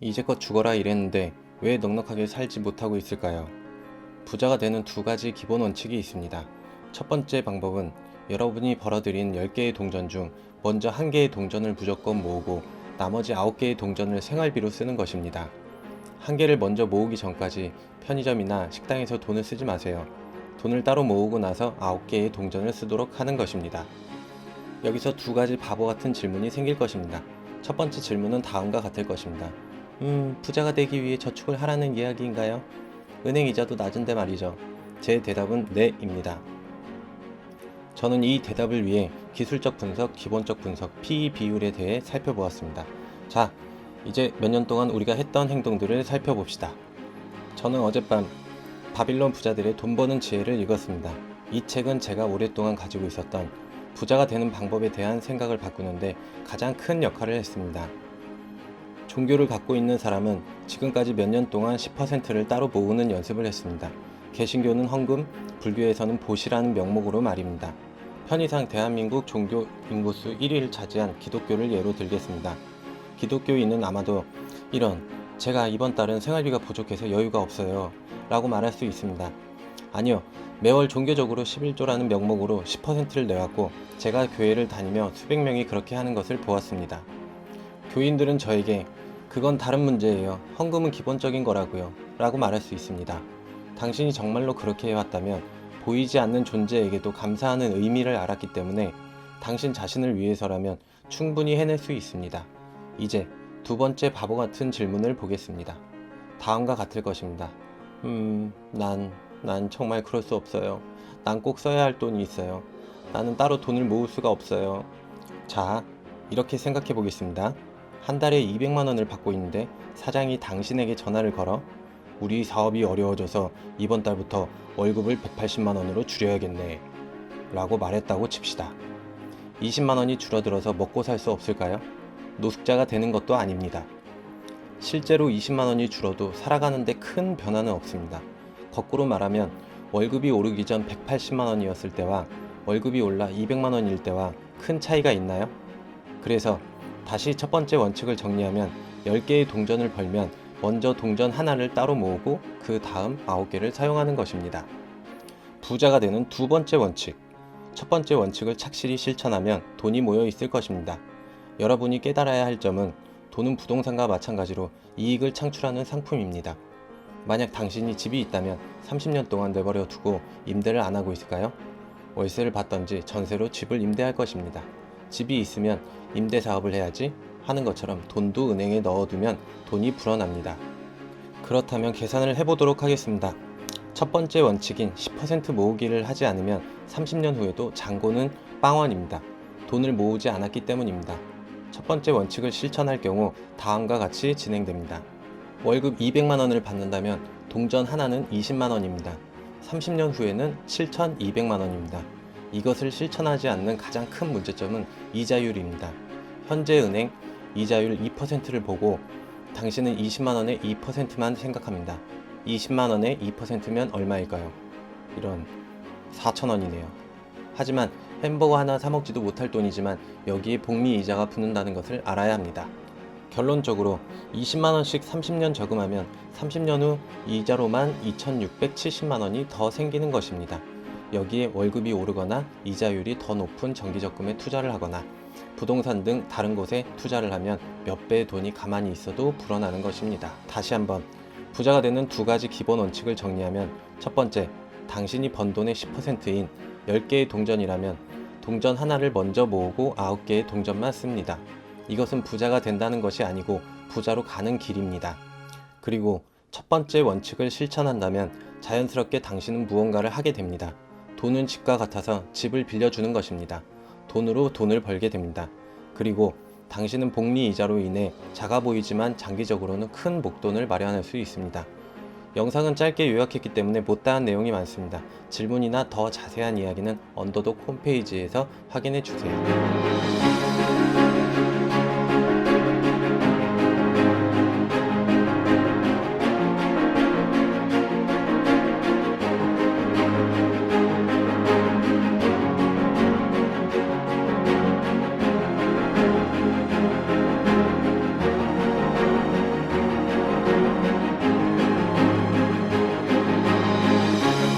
이제껏 죽어라 이랬는데 왜 넉넉하게 살지 못하고 있을까요? 부자가 되는 두 가지 기본 원칙이 있습니다. 첫 번째 방법은 여러분이 벌어들인 10개의 동전 중 먼저 1개의 동전을 무조건 모으고 나머지 9개의 동전을 생활비로 쓰는 것입니다. 1개를 먼저 모으기 전까지 편의점이나 식당에서 돈을 쓰지 마세요. 돈을 따로 모으고 나서 9개의 동전을 쓰도록 하는 것입니다. 여기서 두 가지 바보 같은 질문이 생길 것입니다. 첫 번째 질문은 다음과 같을 것입니다. 부자가 되기 위해 저축을 하라는 이야기인가요? 은행 이자도 낮은데 말이죠. 제 대답은 네입니다. 저는 이 대답을 위해 기술적 분석, 기본적 분석, PE 비율에 대해 살펴보았습니다. 자, 이제 몇 년 동안 우리가 했던 행동들을 살펴봅시다. 저는 어젯밤 바빌론 부자들의 돈 버는 지혜를 읽었습니다. 이 책은 제가 오랫동안 가지고 있었던 부자가 되는 방법에 대한 생각을 바꾸는데 가장 큰 역할을 했습니다. 종교를 갖고 있는 사람은 지금까지 몇 년 동안 10%를 따로 모으는 연습을 했습니다. 개신교는 헌금, 불교에서는 보시라는 명목으로 말입니다. 편의상 대한민국 종교 인구수 1위를 차지한 기독교를 예로 들겠습니다. 기독교인은 아마도 이런 제가 이번 달은 생활비가 부족해서 여유가 없어요 라고 말할 수 있습니다. 아니요, 매월 종교적으로 11조라는 명목으로 10%를 내왔고 제가 교회를 다니며 수백 명이 그렇게 하는 것을 보았습니다. 교인들은 저에게 그건 다른 문제예요. 헌금은 기본적인 거라고요 라고 말할 수 있습니다. 당신이 정말로 그렇게 해왔다면 보이지 않는 존재에게도 감사하는 의미를 알았기 때문에 당신 자신을 위해서라면 충분히 해낼 수 있습니다. 이제 두 번째 바보 같은 질문을 보겠습니다. 다음과 같을 것입니다. 난 정말 그럴 수 없어요. 난 꼭 써야 할 돈이 있어요. 나는 따로 돈을 모을 수가 없어요. 자, 이렇게 생각해 보겠습니다. 한 달에 200만 원을 받고 있는데 사장이 당신에게 전화를 걸어 우리 사업이 어려워져서 이번 달부터 월급을 180만 원으로 줄여야겠네 라고 말했다고 칩시다. 20만 원이 줄어들어서 먹고 살 수 없을까요? 노숙자가 되는 것도 아닙니다. 실제로 20만 원이 줄어도 살아가는데 큰 변화는 없습니다. 거꾸로 말하면 월급이 오르기 전 180만 원이었을 때와 월급이 올라 200만 원일 때와 큰 차이가 있나요? 그래서 다시 첫 번째 원칙을 정리하면 10개의 동전을 벌면 먼저 동전 하나를 따로 모으고 그 다음 9개를 사용하는 것입니다. 부자가 되는 두 번째 원칙. 첫 번째 원칙을 착실히 실천하면 돈이 모여 있을 것입니다. 여러분이 깨달아야 할 점은 돈은 부동산과 마찬가지로 이익을 창출하는 상품입니다. 만약 당신이 집이 있다면 30년 동안 내버려 두고 임대를 안 하고 있을까요? 월세를 받던지 전세로 집을 임대할 것입니다. 집이 있으면 임대 사업을 해야지 하는 것처럼 돈도 은행에 넣어두면 돈이 불어납니다. 그렇다면 계산을 해보도록 하겠습니다. 첫 번째 원칙인 10% 모으기를 하지 않으면 30년 후에도 잔고는 빵원입니다. 돈을 모으지 않았기 때문입니다. 첫 번째 원칙을 실천할 경우 다음과 같이 진행됩니다. 월급 200만 원을 받는다면 동전 하나는 20만 원입니다. 30년 후에는 7,200만 원입니다. 이것을 실천하지 않는 가장 큰 문제점은 이자율입니다. 현재 은행 이자율 2%를 보고 당신은 20만 원의 2%만 생각합니다. 20만 원의 2%면 얼마일까요? 이런 4,000원이네요. 하지만 햄버거 하나 사 먹지도 못할 돈이지만 여기에 복리 이자가 붙는다는 것을 알아야 합니다. 결론적으로 20만 원씩 30년 저금하면 30년 후 이자로만 2,670만 원이 더 생기는 것입니다. 여기에 월급이 오르거나 이자율이 더 높은 정기적금에 투자를 하거나 부동산 등 다른 곳에 투자를 하면 몇 배의 돈이 가만히 있어도 불어나는 것입니다. 다시 한번 부자가 되는 두 가지 기본 원칙을 정리하면 첫 번째, 당신이 번 돈의 10%인 10개의 동전이라면 동전 하나를 먼저 모으고 9개의 동전만 씁니다. 이것은 부자가 된다는 것이 아니고 부자로 가는 길입니다. 그리고 첫 번째 원칙을 실천한다면 자연스럽게 당신은 무언가를 하게 됩니다. 돈은 집과 같아서 집을 빌려주는 것입니다. 돈으로 돈을 벌게 됩니다. 그리고 당신은 복리 이자로 인해 작아 보이지만 장기적으로는 큰 목돈을 마련할 수 있습니다. 영상은 짧게 요약했기 때문에 못다한 내용이 많습니다. 질문이나 더 자세한 이야기는 언더독 홈페이지에서 확인해 주세요.